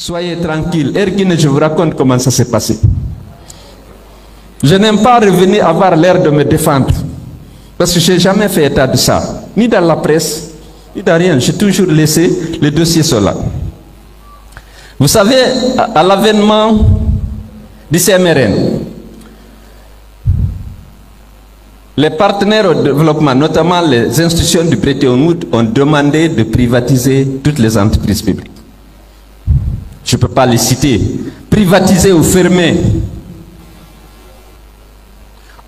Soyez tranquille. Erguine, je vous raconte comment ça s'est passé. Je n'aime pas revenir avoir l'air de me défendre. Parce que je n'ai jamais fait état de ça. Ni dans la presse, ni dans rien. J'ai toujours laissé les dossiers sur là. Vous savez, à l'avènement du CMRN, les partenaires au développement, notamment les institutions du Bretton Woods, ont demandé de privatiser toutes les entreprises publiques. Je ne peux pas les citer. Privatiser ou fermer.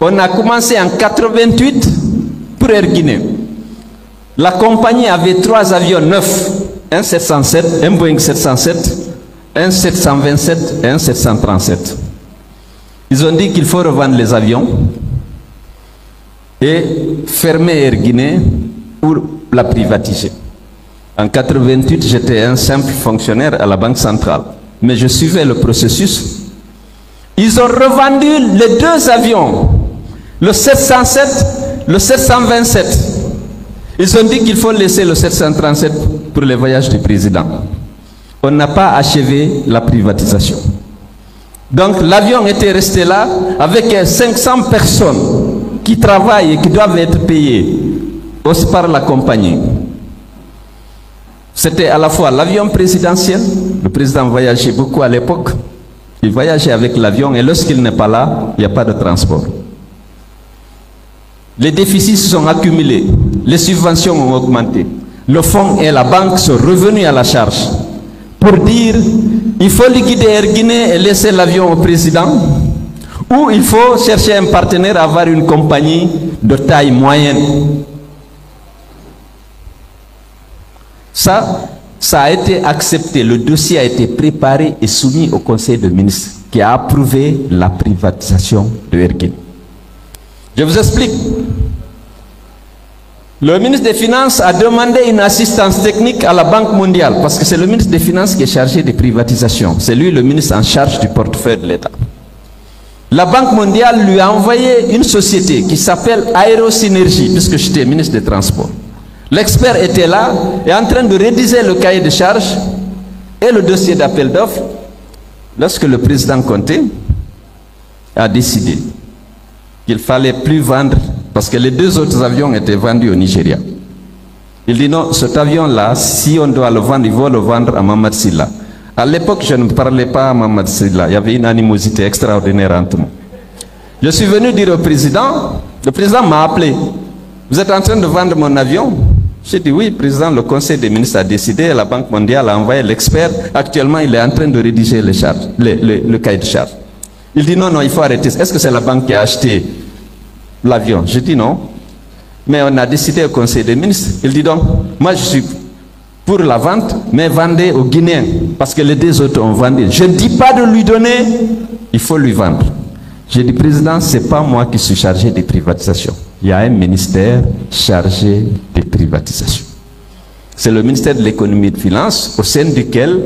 On a commencé en 88 pour Air Guinée. La compagnie avait 3 avions neufs, un 707, un Boeing 707, un 727 et un 737. Ils ont dit qu'il faut revendre les avions et fermer Air Guinée pour la privatiser. En 88, j'étais un simple fonctionnaire à la Banque centrale, mais je suivais le processus. Ils ont revendu les 2 avions, le 707, le 727. Ils ont dit qu'il faut laisser le 737 pour les voyages du président. On n'a pas achevé la privatisation. Donc l'avion était resté là avec 500 personnes qui travaillent et qui doivent être payées aussi par la compagnie. C'était à la fois l'avion présidentiel, le président voyageait beaucoup à l'époque, il voyageait avec l'avion et lorsqu'il n'est pas là, il n'y a pas de transport. Les déficits se sont accumulés, les subventions ont augmenté. Le fonds et la banque sont revenus à la charge pour dire il faut liquider Air Guinée et laisser l'avion au président, ou il faut chercher un partenaire, avoir une compagnie de taille moyenne. Ça a été accepté, le dossier a été préparé et soumis au Conseil des ministres qui a approuvé la privatisation de Air Guinée. Je vous explique. Le ministre des Finances a demandé une assistance technique à la Banque mondiale parce que c'est le ministre des Finances qui est chargé des privatisations. C'est lui le ministre en charge du portefeuille de l'État. La Banque mondiale lui a envoyé une société qui s'appelle Aérosynergie, puisque j'étais ministre des Transports. L'expert était là et en train de rédiger le cahier de charges et le dossier d'appel d'offres lorsque le président Conté a décidé qu'il ne fallait plus vendre parce que les 2 autres avions étaient vendus au Nigeria. Il dit non, cet avion-là, si on doit le vendre, il faut le vendre à Mamad Silla. À l'époque, je ne parlais pas à Mamad Silla. Il y avait une animosité extraordinaire entre nous. Je suis venu dire au président, le président m'a appelé. Vous êtes en train de vendre mon avion? J'ai dit oui, président, le Conseil des ministres a décidé, la Banque mondiale a envoyé l'expert. Actuellement, il est en train de rédiger les charges, le cahier de charges. Il dit non, non, il faut arrêter. Est-ce que c'est la banque qui a acheté l'avion? Je dis non. Mais on a décidé au Conseil des ministres. Il dit donc, moi je suis pour la vente, mais vendez aux Guinéens. Parce que les 2 autres ont vendu. Je ne dis pas de lui donner, il faut lui vendre. J'ai dit, président, ce n'est pas moi qui suis chargé des privatisations. Il y a un ministère chargé des privatisations. C'est le ministère de l'économie et des finances, au sein duquel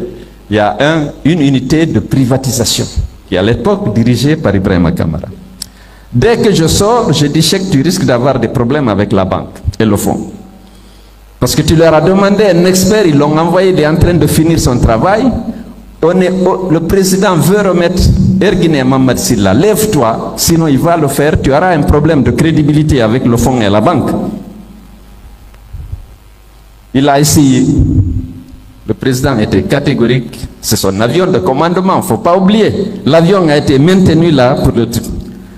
il y a une unité de privatisation, qui à l'époque dirigée par Ibrahima Kamara. Dès que je sors, je dis que tu risques d'avoir des problèmes avec la banque et le fonds. Parce que tu leur as demandé un expert, ils l'ont envoyé, il est en train de finir son travail. Le président veut remettre Air Guinée Mamad Silla. Lève-toi, sinon il va le faire, tu auras un problème de crédibilité avec le fonds et la banque. Il a essayé. Le président était catégorique. C'est son avion de commandement, il ne faut pas oublier. L'avion a été maintenu là pour le truc.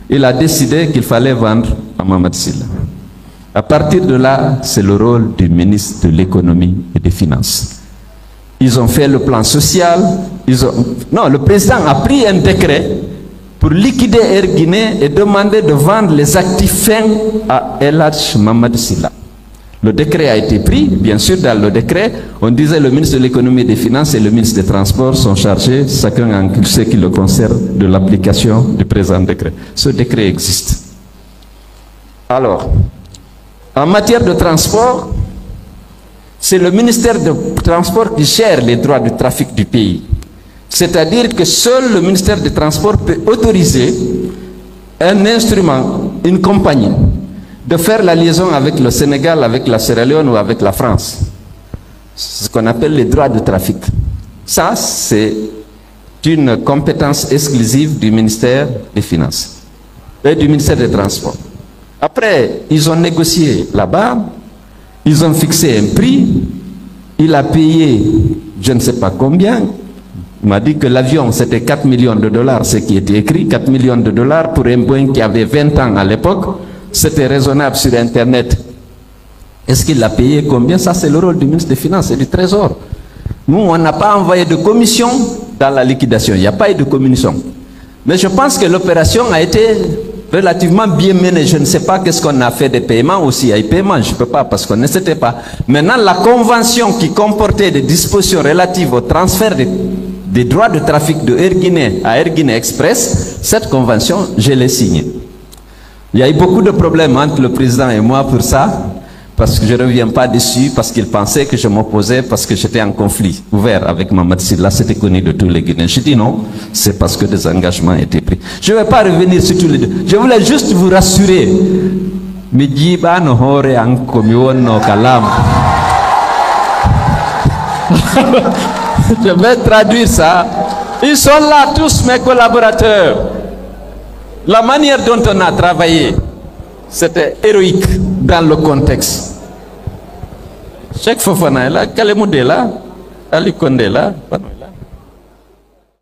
Il a décidé qu'il fallait vendre à Mamad Silla. À partir de là, c'est le rôle du ministre de l'économie et des finances. Ils ont fait le plan social. Non, le président a pris un décret pour liquider Air Guinée et demander de vendre les actifs fins à El Hadj Mamad Silla. Le décret a été pris, bien sûr, dans le décret, on disait le ministre de l'économie et des finances et le ministre des transports sont chargés, chacun en ce qui le concerne, de l'application du présent décret. Ce décret existe. Alors, en matière de transport, c'est le ministère des Transports qui gère les droits du trafic du pays. C'est-à-dire que seul le ministère des Transports peut autoriser un instrument, une compagnie, de faire la liaison avec le Sénégal, avec la Sierra Leone ou avec la France. C'est ce qu'on appelle les droits de trafic. Ça, c'est une compétence exclusive du ministère des Finances et du ministère des Transports. Après, ils ont négocié là-bas, ils ont fixé un prix, il a payé je ne sais pas combien. Il m'a dit que l'avion c'était 4 millions de dollars, ce qui était écrit, 4 millions de dollars pour un Boeing qui avait 20 ans à l'époque. C'était raisonnable sur Internet. Est-ce qu'il a payé combien? Ça, c'est le rôle du ministre des Finances et du Trésor. Nous, on n'a pas envoyé de commission dans la liquidation. Il n'y a pas eu de commission. Mais je pense que l'opération a été relativement bien menée. Je ne sais pas qu'est-ce qu'on a fait des paiements aussi. Il y a eu paiement, je ne peux pas parce qu'on ne sait pas. Maintenant, la convention qui comportait des dispositions relatives au transfert des droits de trafic de Air Guinée à Air Guinée Express, cette convention, je l'ai signée. Il y a eu beaucoup de problèmes entre le président et moi pour ça, parce que je ne reviens pas dessus, parce qu'il pensait que je m'opposais, parce que j'étais en conflit ouvert avec Mamadou Sylla, c'était connu de tous les Guinéens. Je dis non, c'est parce que des engagements étaient pris. Je ne vais pas revenir sur tous les deux. Je voulais juste vous rassurer. Je vais traduire ça. Ils sont là tous mes collaborateurs. La manière dont on a travaillé, c'était héroïque dans le contexte. Cheikh Fofana est là, Kalemoudé est là, Ali Kondé est là.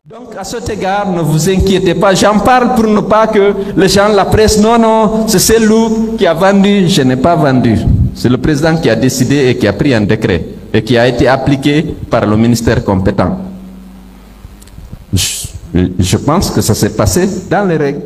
Donc à cet égard, ne vous inquiétez pas. J'en parle pour ne pas que les gens, la presse, non, c'est Cellou qui a vendu. Je n'ai pas vendu. C'est le président qui a décidé et qui a pris un décret et qui a été appliqué par le ministère compétent. Je pense que ça s'est passé dans les règles.